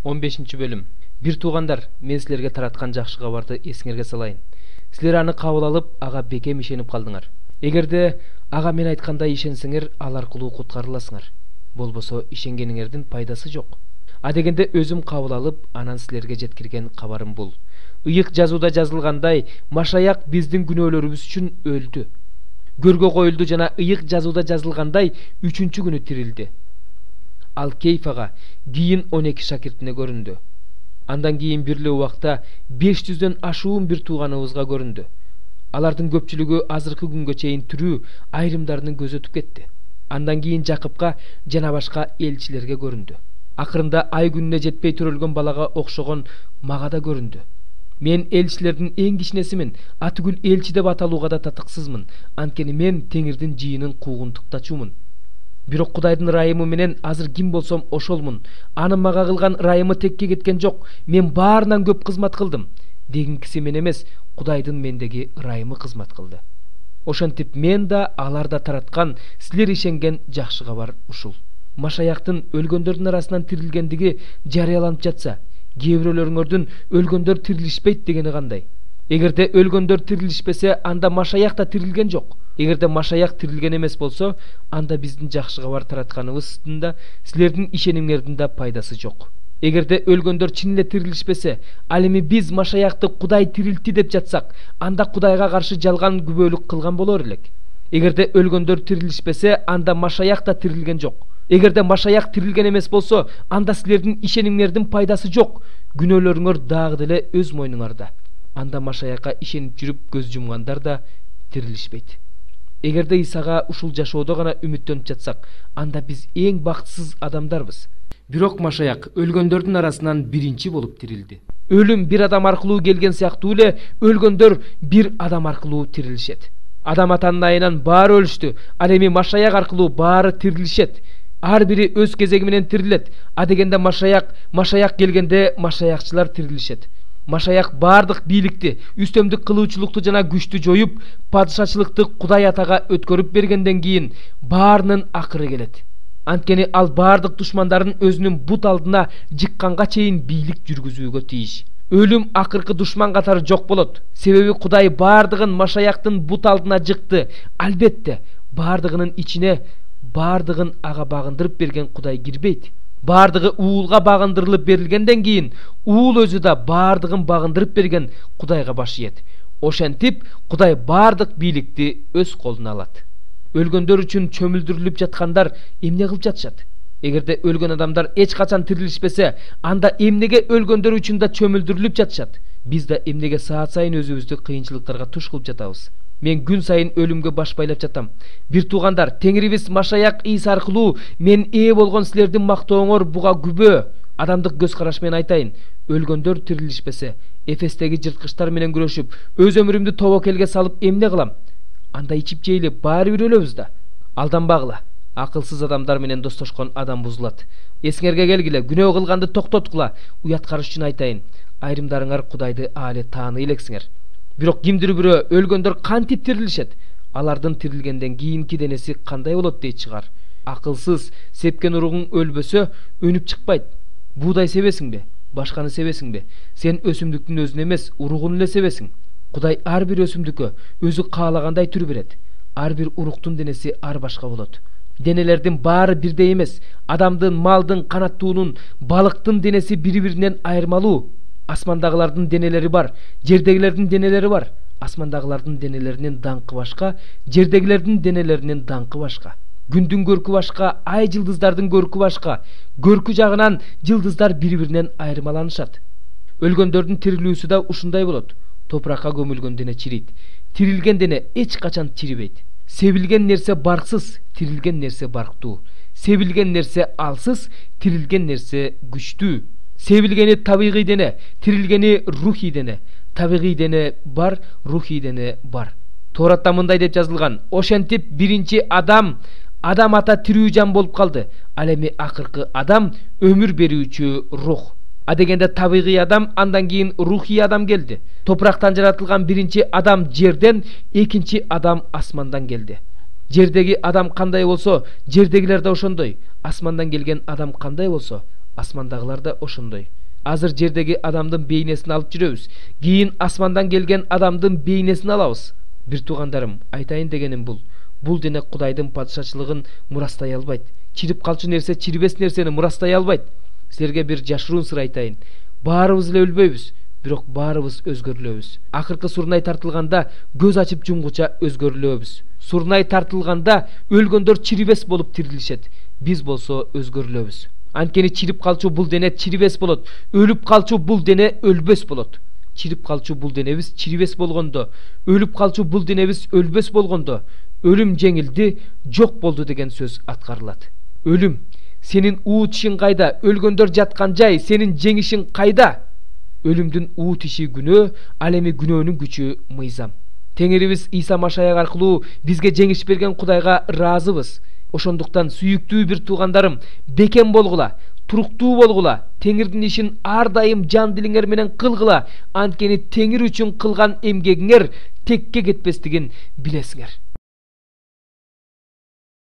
15 bölüm. Bir туугандар, мен силерге тараткан жакшы кабарды эсиңерге салайын. Силер аны кабыл алып, ага бекем ишенип калдыңар. Эгерде ага мен айткандай ишенсеңер, ал аркылуу куткарыласыңар. Болбосо ишенгениңердин пайдасы жок. А дегенде өзүм кабыл алып, анан силерге жеткирген кабарым бул. Ыйык жазууда жазылгандай, Машаяк биздин күнөөлөрүбүз үчүн өлдү. Көргө коюлду жана ыйык жазууда жазылгандай 3-чү күнү тирилди. Ал Кейфага кийин 12 шакиртине көрүндү. Андан кийин бирле убакта 500дөн ашуун бир тууганыбызга көрүндү. Алардын көпчүлүгү азыркы күнгө чейин тирүү, айрымдарынын көзү өтүп кетти. Андан кийин Жакыпка жана башка элчилерге көрүндү. Акырында ай күнүнө жетпей төрөлгөн балага окшогон мага да көрүндү. Мен элчилердин эң кичинесимин, атүгүл элчи деп аталууга да татыксызмын. Анткени мен Теңирдин жыйынын куугунтуктачумун. Бирок Кудайдын ырайымы менен азыр ким болсом ошолмун. Анын мага кылган ырайымы текке кеткен жок. Мен баарынан көп кызмат кылдым. Дегинкиси мен эмес, Кудайдын мендеги ырайымы кызмат кылды. Ошентип мен да, алар да тараткан, силер ишенген жакшы кабар ушул. Машаяктын өлгөндөрдүн арасынан тирилгендиги жарыяланып жатса, кээ бирөөлөрүңөрдүн өлгөндөр тирилишпейт дегени кандай? Эгерде өлгөндөр тирилишпесе, анда Машаяк да тирилген жок. Эгерде Машаяк тирилген эмес болсо, анда биздин жакшы кабар таратканыбыздын да, силердин ишенимиңердин да пайдасы жок. Эгерде өлгөндөр чын эле тирилишпесе, ал эми биз Машаякты Кудай тирилтти деп жатсак, анда Кудайга каршы жалган күбөлүк кылган болор элек. Эгерде өлгөндөр тирилишпесе, анда Машаяк да тирилген жок. Эгерде Машаяк тирилген эмес болсо, анда силердин ишенимиңердин пайдасы жок. Күнөөлөрүңөр дагы деле өз мойнуңарда. Анда Машаякка ишенип жүрүп көз жумгандар да тирилишпейт. Эгерде Исага ушул жашоодо гана үмүттөнүп жатсак, анда биз эң бактысыз адамдарбыз. Бирок Машаяк өлгөндөрдүн арасынан биринчи болуп тирилди. Өлүм бир адам аркылуу келген сыяктуу эле өлгөндөр бир адам аркылуу тирилишет. Адам атанын айынан баары өлүштү, ал эми Машаяк аркылуу баары тирилишет. Ар бири өз кезеги менен тирилет. А дегенде Машаяк келгенде Машаякчылар тирилишет. Машаяк бардык бийликти, үстөмдүк кылуучулукту жана күчтү жоюп, падышачылыкты Кудай атага өткөрүп бергенден кийин баарынын акыры келет. Анткени ал бардык душмандарын өзүнүн бут алдына жыкканга чейин бийлик жүргүзүүгө тийиш. Өлүм акыркы душман катары жок болот. Себеби Кудай бардыгын Машаяктын бут алдына жыкты. Албетте, бардыгынын ичине бардыгын ага багындырып берген Кудай кирбейт. Бардыгы уулга багындырылып берилгенден кийин, уул өзү да бардыгын багындырып берген Кудайга баш ийет. Ошентип, Кудай бардык бийликти өз колуна алат. Өлгөндөр үчүн чөмүлдүрүлүп жаткандар эмне кылып жатышат? Эгерде өлгөн адамдар эч качан тирилишпесе, анда эмнеге өлгөндөр үчүн да чөмүлдүрүлүп жатышат? Биз да эмнеге саат сайын өзүбүздү кыйынчылыктарга туш кылып жатабыз? Мен күн сайын өлүмгө баш байлап жатам. Бир туугандар, Теңирибиз Машаяк Иса аркылуу мен ээ болгон силердин мактооңор буга күбө. Адамдык көз караш менен айтайын, өлгөндөр тирилишпесе, Эфестеги жырткычтар менен күрөшүп, өз өмүрүмдү тобокелге салып эмне кылам? Анда ичип жейли баары бир өлөбүз да. Алданбагыла. Акылсыз адамдар менен достошкон адам бузулат. Эсиңерге келгиле, күнөө кылганды токтоткула. Уяткарыш үчүн айтайын, айрымдарыңар Кудайды аалы тааный элексиңер. Бирок кимдир бирөө өлгөндөр кантип тирилишет? Алардын тирилгенден кийинки денеси кандай болот дейт чыгар. Акылсыз, сепкен уругуң өлбөсө, өнүп чыкпайт. Буудай себесиңби? Башканы себесиңби? Сен өсүмдүктүн өзүн эмес, уругун эле себесиң. Кудай ар бир өсүмдүккө өзү каалагандай түр берет. Ар бир уруктун денеси ар башка болот. Денелердин баары бирдей эмес. Адамдын, малдын, канаттуунун, балыктын денеси бири-биринен айырмалуу. Асмандагылардын денелери бар, жердегилердин денелери бар. Асмандагылардын денелеринин даңкы башка, жердегилердин денелеринин даңкы башка. Күндүн көркү башка, ай жылдыздардын көркү башка. Көркү жагынан жылдыздар бири-биринен айырмаланышат. Өлгөндөрдүн тирилүүсү да ушундай болот. Топуракка көмүлгөн дене чирийт. Тирилген дене эч качан чирибейт. Себилген нерсе барксыз, тирилген нерсе барктуу. Себилген нерсе алсыз, тирилген нерсе күчтүү. Себилгени табигый дене, тирилгени рухий дене. Табигый дене бар, рухий дене бар. Торатта мындай деп жазылган: ошентип биринчи адам ата тирүү жан болуп калды. Ал эми акыркы адам өмүр берүүчү рух. А дегенде табигый адам, андан кийин рухий адам келди. Топурактан жаратылган биринчи адам жерден, экинчи адам асмандан келди. Жердеги адам кандай болсо, жердегилер да ошондой. Асмандан келген адам кандай болсо, асмандагылар да ошондой. Азыр жердеги адамдын бейнесин алып жүрөбүз, кийин асмандан келген адамдын бейнесин алабыз. Бир туугандарым, айтайын дегеним бул дене Кудайдын падышачылыгын мурастай албайт. Чирип калчу нерсе чирибес нерсени мурастай албайт. Силерге бир жашыруун сыр айтайын. Баарыбыз эле өлбөйбүз, бирок баарыбыз өзгөрүлөбүз. Акыркы сурнай тартылганда көз ачып жумгуча өзгөрүлөбүз. Сурнай тартылганда өлгөндөр чирибес болуп тирилишет. Биз болсо өзгөрүлөбүз. Анткени чирип калчу бул дене чирибес болот, өлүп калчу бул дене өлбөс болот. Чирип калчу бул денебиз чирибес болгондо, өлүп калчу бул денебиз өлбөс болгондо, өлүм жеңилди, жок болду деген сөз аткарылат. Өлүм, сенин уу тишиң кайда? Өлгөндөр жаткан жай, сенин жеңишиң кайда? Өлүмдүн уу тиши күнөө, ал эми күнөөнүн күчү мыйзам. Теңирибиз Иса Машаяк аркылуу бизге жеңиш берген Кудайга ыраазыбыз. Ошондуктан сүйүктүү бир туугандарым, бекем болгула, туруктуу болгула, Теңирдин ишин ар дайым жан дилиңер менен кылгыла, анткени Теңир үчүн кылган эмгегиңер текке кетпестигин билесиңер.